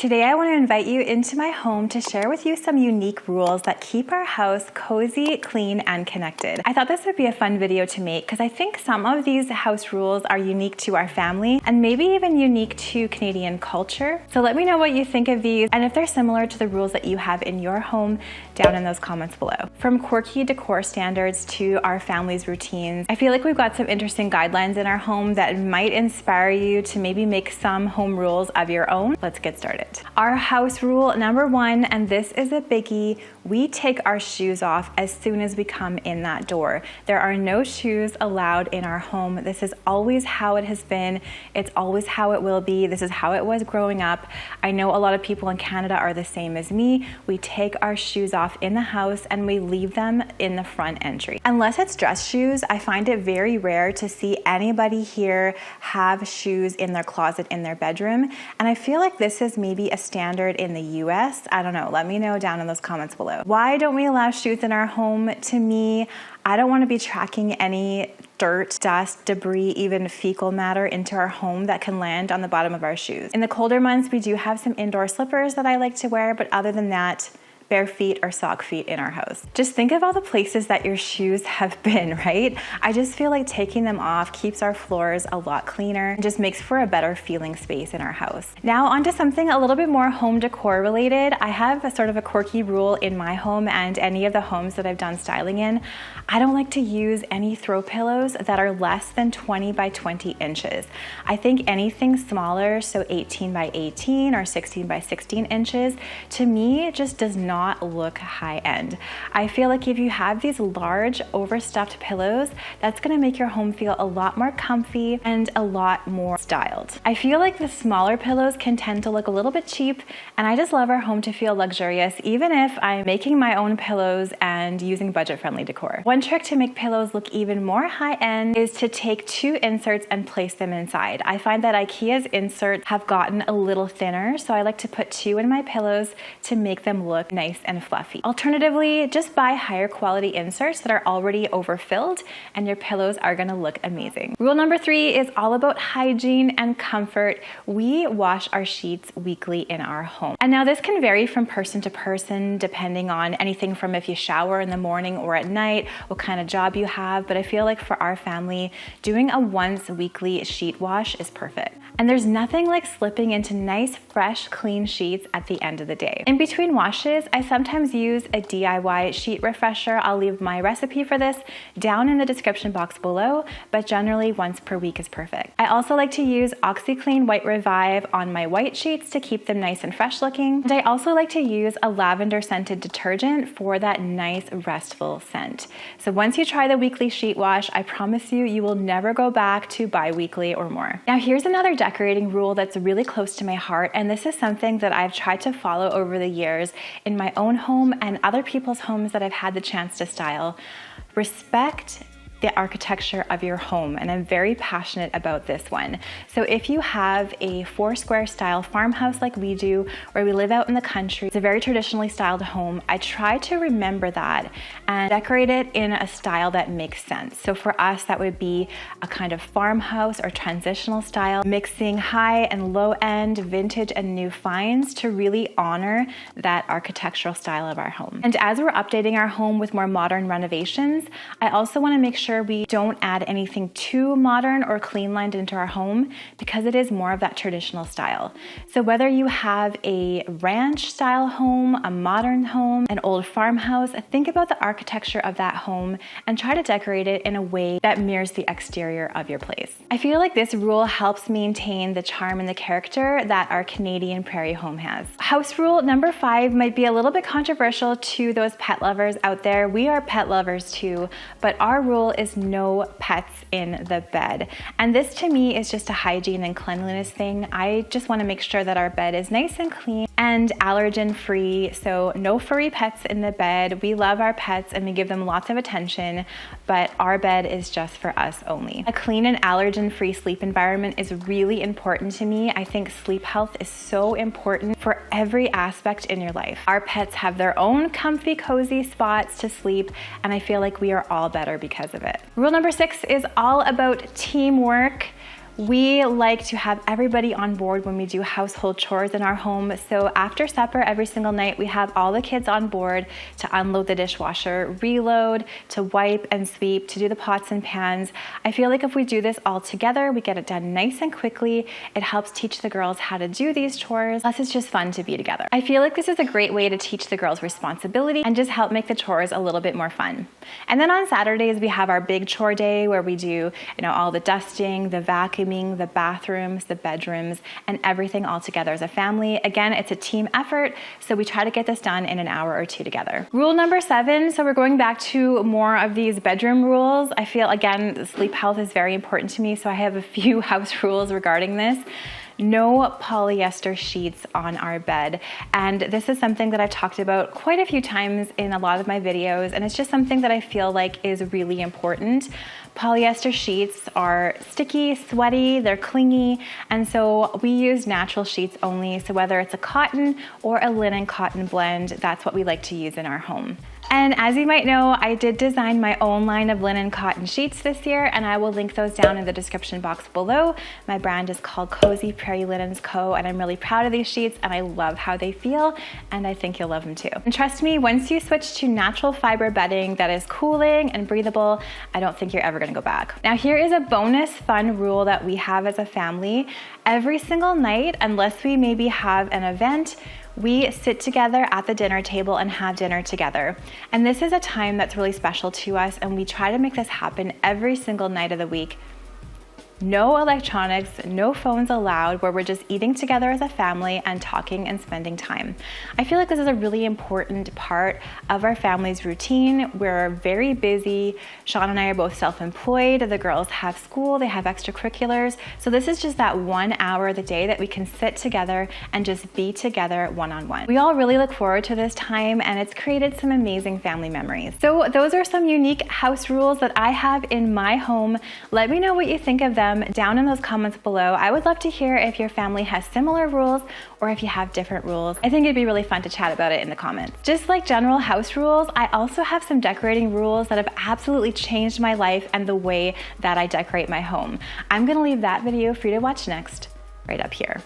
Today I want to invite you into my home to share with you some unique rules that keep our house cozy, clean, and connected. I thought this would be a fun video to make because I think some of these house rules are unique to our family and maybe even unique to Canadian culture. So let me know what you think of these and if they're similar to the rules that you have in your home down in those comments below. From quirky decor standards to our family's routines, I feel like we've got some interesting guidelines in our home that might inspire you to maybe make some home rules of your own. Let's get started. Our house rule number one, and this is a biggie, we take our shoes off as soon as we come in that door. There are no shoes allowed in our home. This is always how it has been. It's always how it will be. This is how it was growing up. I know a lot of people in Canada are the same as me. We take our shoes off in the house and we leave them in the front entry. Unless it's dress shoes, I find it very rare to see anybody here have shoes in their closet in their bedroom. And I feel like this is maybe a standard in the US. I don't know. Let me know down in those comments below. Why don't we allow shoes in our home? To me, I don't want to be tracking any dirt, dust, debris, even fecal matter into our home that can land on the bottom of our shoes. In the colder months, we do have some indoor slippers that I like to wear, but other than that, bare feet or sock feet in our house. Just think of all the places that your shoes have been, right? I just feel like taking them off keeps our floors a lot cleaner and just makes for a better feeling space in our house. Now onto something a little bit more home decor related. I have a sort of a quirky rule in my home and any of the homes that I've done styling in. I don't like to use any throw pillows that are less than 20 by 20 inches. I think anything smaller, so 18 by 18 or 16 by 16 inches, to me just does not look high end. I feel like if you have these large overstuffed pillows, that's gonna make your home feel a lot more comfy and a lot more styled. I feel like the smaller pillows can tend to look a little bit cheap, and I just love our home to feel luxurious, even if I'm making my own pillows and using budget-friendly decor. One trick to make pillows look even more high end is to take two inserts and place them inside. I find that IKEA's inserts have gotten a little thinner, so I like to put two in my pillows to make them look nice and fluffy. Alternatively, just buy higher quality inserts that are already overfilled and your pillows are gonna look amazing. Rule number three is all about hygiene and comfort. We wash our sheets weekly in our home. And now this can vary from person to person depending on anything from if you shower in the morning or at night, what kind of job you have, but I feel like for our family, doing a once weekly sheet wash is perfect. And there's nothing like slipping into nice, fresh, clean sheets at the end of the day. In between washes, I sometimes use a DIY sheet refresher. I'll leave my recipe for this down in the description box below, but generally once per week is perfect. I also like to use OxiClean White Revive on my white sheets to keep them nice and fresh looking. And I also like to use a lavender scented detergent for that nice restful scent. So once you try the weekly sheet wash, I promise you, you will never go back to bi-weekly or more. Now here's another decorating rule that's really close to my heart, and this is something that I've tried to follow over the years in my own home and other people's homes that I've had the chance to style. Respect the architecture of your home, and I'm very passionate about this one. So if you have a 4-square style farmhouse like we do, where we live out in the country, it's a very traditionally styled home, I try to remember that and decorate it in a style that makes sense. So for us, that would be a kind of farmhouse or transitional style, mixing high and low end, vintage and new finds to really honor that architectural style of our home. And as we're updating our home with more modern renovations, I also want to make sure we don't add anything too modern or clean lined into our home because it is more of that traditional style. So whether you have a ranch style home, a modern home, an old farmhouse, think about the architecture of that home and try to decorate it in a way that mirrors the exterior of your place. I feel like this rule helps maintain the charm and the character that our Canadian prairie home has. House rule number 5 might be a little bit controversial to those pet lovers out there. We are pet lovers too, but our rule is no pets in the bed. And this to me is just a hygiene and cleanliness thing. I just want to make sure that our bed is nice and clean and allergen free. So no furry pets in the bed. We love our pets and we give them lots of attention, but our bed is just for us only. A clean and allergen free sleep environment is really important to me. I think sleep health is so important for every aspect in your life. Our pets have their own comfy, cozy spots to sleep, and I feel like we are all better because of it. Rule number 6 is all about teamwork. We like to have everybody on board when we do household chores in our home. So after supper every single night, we have all the kids on board to unload the dishwasher, reload, to wipe and sweep, to do the pots and pans. I feel like if we do this all together, we get it done nice and quickly. It helps teach the girls how to do these chores. Plus, it's just fun to be together. I feel like this is a great way to teach the girls responsibility and just help make the chores a little bit more fun. And then on Saturdays, we have our big chore day where we do, all the dusting, the vacuuming, the bathrooms, the bedrooms, and everything all together as a family. Again, it's a team effort, so we try to get this done in an hour or two together. Rule number 7, so we're going back to more of these bedroom rules. I feel, again, sleep health is very important to me, so I have a few house rules regarding this. No polyester sheets on our bed. And this is something that I've talked about quite a few times in a lot of my videos, and it's just something that I feel like is really important. Polyester sheets are sticky, sweaty, they're clingy, and so we use natural sheets only. So whether it's a cotton or a linen cotton blend, that's what we like to use in our home. And as you might know, I did design my own line of linen cotton sheets this year, and I will link those down in the description box below. My brand is called Cozy Prairie Linens Co., and I'm really proud of these sheets, and I love how they feel, and I think you'll love them too. And trust me, once you switch to natural fiber bedding that is cooling and breathable, I don't think you're ever gonna go back. Now here is a bonus fun rule that we have as a family. Every single night, unless we maybe have an event, we sit together at the dinner table and have dinner together. And this is a time that's really special to us, and we try to make this happen every single night of the week. No electronics, no phones allowed, where we're just eating together as a family and talking and spending time. I feel like this is a really important part of our family's routine. We're very busy. Sean and I are both self-employed. The girls have school, they have extracurriculars. So this is just that 1 hour of the day that we can sit together and just be together one-on-one. We all really look forward to this time, and it's created some amazing family memories. So those are some unique house rules that I have in my home. Let me know what you think of them down in those comments below. I would love to hear if your family has similar rules or if you have different rules. I think it'd be really fun to chat about it in the comments. Just like general house rules, I also have some decorating rules that have absolutely changed my life and the way that I decorate my home. I'm gonna leave that video for you to watch next, right up here.